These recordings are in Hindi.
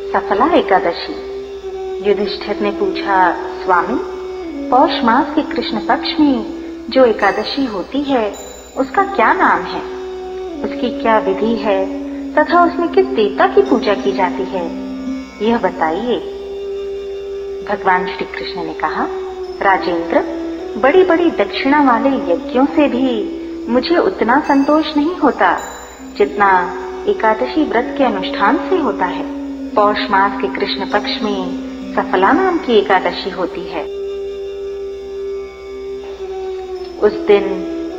सफला एकादशी। युधिष्ठिर ने पूछा, स्वामी, पौष मास के कृष्ण पक्ष में जो एकादशी होती है उसका क्या नाम है, उसकी क्या विधि है तथा उसमें किस देवता की पूजा की जाती है, यह बताइए। भगवान श्री कृष्ण ने कहा, राजेंद्र, बड़ी बड़ी दक्षिणा वाले यज्ञों से भी मुझे उतना संतोष नहीं होता जितना एकादशी व्रत के अनुष्ठान से होता है। पौष मास के कृष्ण पक्ष में सफला नाम की एकादशी होती है। उस दिन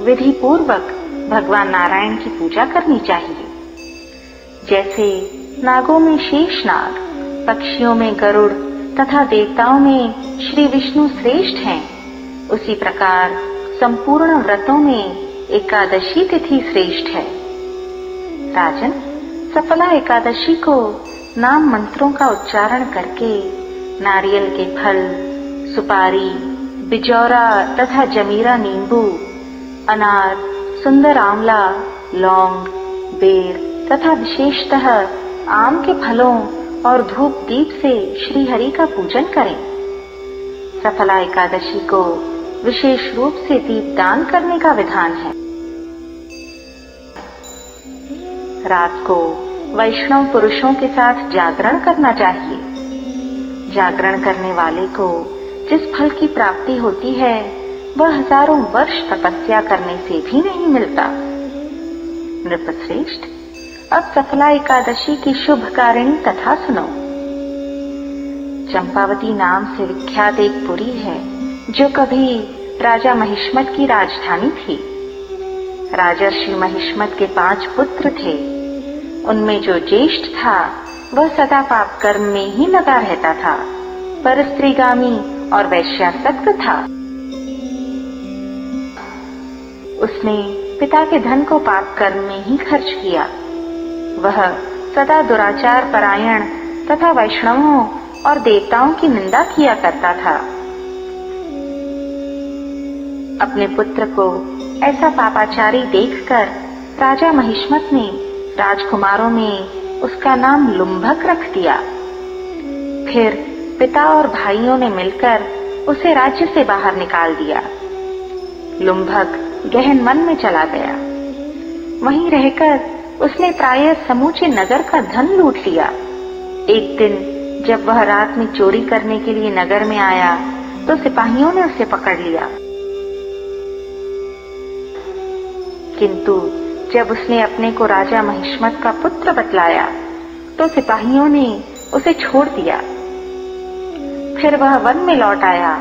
विधि पूर्वक भगवान नारायण की पूजा करनी चाहिए। जैसे नागों में शेष नाग, पक्षियों में गरुड़ तथा देवताओं में श्री विष्णु श्रेष्ठ हैं, उसी प्रकार संपूर्ण व्रतों में एकादशी तिथि श्रेष्ठ है। राजन, सफला एकादशी को नाम मंत्रों का उच्चारण करके नारियल के फल, सुपारी, बिजौरा तथा जमीरा नींबू, अनार, सुंदर आंवला, लौंग, बेर तथा विशेषतः आम के फलों और धूप दीप से श्री हरि का पूजन करें। सफला एकादशी को विशेष रूप से दीपदान करने का विधान है। रात को वैष्णव पुरुषों के साथ जागरण करना चाहिए। जागरण करने वाले को जिस फल की प्राप्ति होती है वह हजारों वर्ष तपस्या करने से भी नहीं मिलता। नृपश्रेष्ठ, अब सफला एकादशी की शुभकारिणी कथा सुनो। चंपावती नाम से विख्यात एक पुरी है जो कभी राजा महिष्मत की राजधानी थी। राजर्षि महिष्मत के 5 पुत्र थे। उनमें जो ज्येष्ठ था वह सदा पाप कर्म में ही लगा रहता था, पर स्त्रीगामी और वैश्यासक्त था। उसने पिता के धन को पाप कर्म में ही खर्च किया। वह सदा दुराचार परायण तथा वैष्णवों और देवताओं की निंदा किया करता था। अपने पुत्र को ऐसा पापाचारी देखकर राजा महिष्मत ने राजकुमारों में उसका नाम लुम्भक रख दिया। फिर पिता और भाइयों ने मिलकर उसे राज्य से बाहर निकाल दिया। लुम्भक गहन वन में चला गया। वहीं रहकर उसने प्रायः समूचे नगर का धन लूट लिया। एक दिन जब वह रात में चोरी करने के लिए नगर में आया तो सिपाहियों ने उसे पकड़ लिया। किंतु जब उसने अपने को राजा महिष्मत का पुत्र बतलाया तो सिपाहियों ने उसे छोड़ दिया। फिर वह वन में लौट आया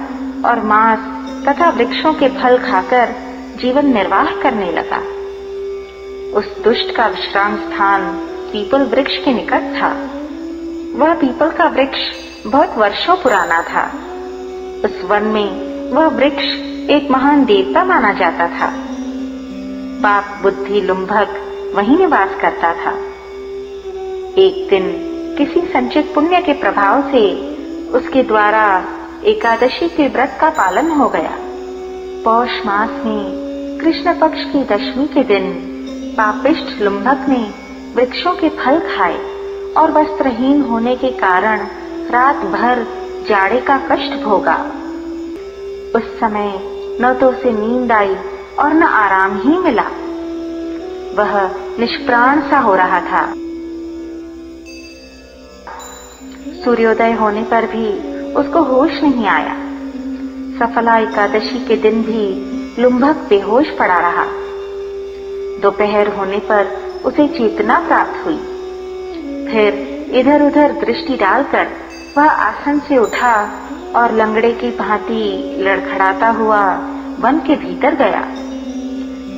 और मांस तथा वृक्षों के फल खाकर जीवन निर्वाह करने लगा। उस दुष्ट का विश्राम स्थान पीपल वृक्ष के निकट था। वह पीपल का वृक्ष बहुत वर्षों पुराना था। उस वन में वह वृक्ष एक महान देवता माना जाता था। पाप बुद्धि लुम्भक वहीं निवास करता था। एक दिन किसी संचित पुण्य के प्रभाव से उसके द्वारा एकादशी के व्रत का पालन हो गया। पौष मास में कृष्ण पक्ष की दशमी के दिन पापिष्ठ लुम्भक ने वृक्षों के फल खाए और वस्त्रहीन होने के कारण रात भर जाड़े का कष्ट भोगा। उस समय न तो उसे नींद आई और न आराम ही मिला। वह निष्प्राण सा हो रहा था। सूर्योदय होने पर भी उसको होश नहीं आया। सफला एकादशी के दिन भी लुम्भक बेहोश पड़ा रहा। दोपहर होने पर उसे चेतना प्राप्त हुई। फिर इधर उधर दृष्टि डालकर वह आसन से उठा और लंगड़े की भांति लड़खड़ाता हुआ वन के भीतर गया।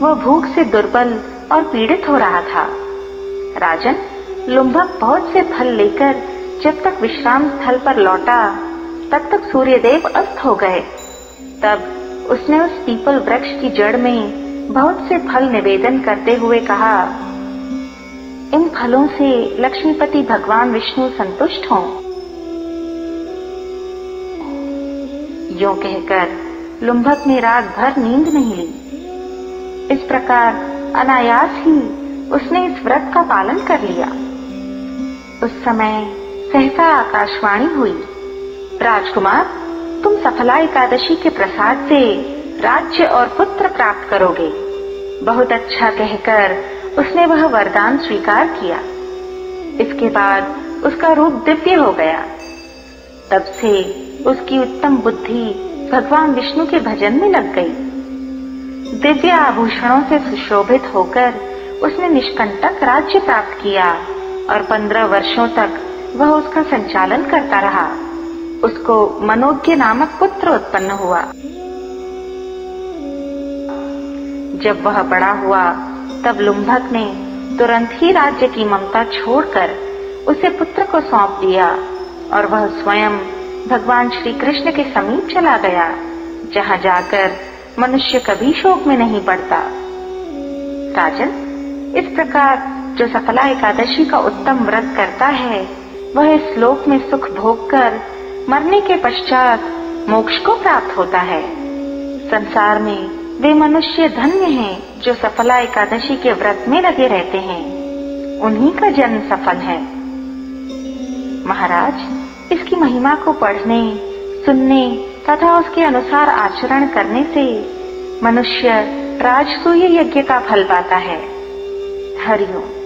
वह भूख से दुर्बल और पीड़ित हो रहा था। राजन, लुम्भक बहुत से फल लेकर जब तक विश्राम स्थल पर लौटा तब तक सूर्यदेव अस्त हो गए। तब उसने उस पीपल वृक्ष की जड़ में बहुत से फल निवेदन करते हुए कहा, इन फलों से लक्ष्मीपति भगवान विष्णु संतुष्ट हों। यूं कहकर लुम्भक ने रात भर नींद नहीं ली। इस प्रकार अनायास ही उसने इस व्रत का पालन कर लिया। उस समय सहसा आकाशवाणी हुई, राजकुमार, तुम सफला एकादशी के प्रसाद से राज्य और पुत्र प्राप्त करोगे। बहुत अच्छा कहकर उसने वह वरदान स्वीकार किया। इसके बाद उसका रूप दिव्य हो गया। तब से उसकी उत्तम बुद्धि भगवान विष्णु के भजन में लग गई। दिव्य आभूषणों से सुशोभित होकर उसने निष्कंटक राज्य प्राप्त किया और 15 वर्षों तक वह उसका संचालन करता रहा। उसको मनोज्ञ नामक पुत्र उत्पन्न हुआ। जब वह बड़ा हुआ तब लुम्भक ने तुरंत ही राज्य की ममता छोड़कर उसे पुत्र को सौंप दिया और वह स्वयं भगवान श्री कृष्ण के समीप चला गया, जहां जाकर मनुष्य कभी शोक में नहीं पड़ता। राजन, इस प्रकार जो सफला एकादशी का उत्तम व्रत करता है वह इस लोक में सुख भोग कर मरने के पश्चात मोक्ष को प्राप्त होता है। संसार में वे मनुष्य धन्य हैं जो सफला एकादशी के व्रत में लगे रहते हैं, उन्हीं का जन्म सफल है। महाराज, इसकी महिमा को पढ़ने, सुनने तथा उसके अनुसार आचरण करने से मनुष्य राजसूय यज्ञ का फल पाता है। हरि ओम।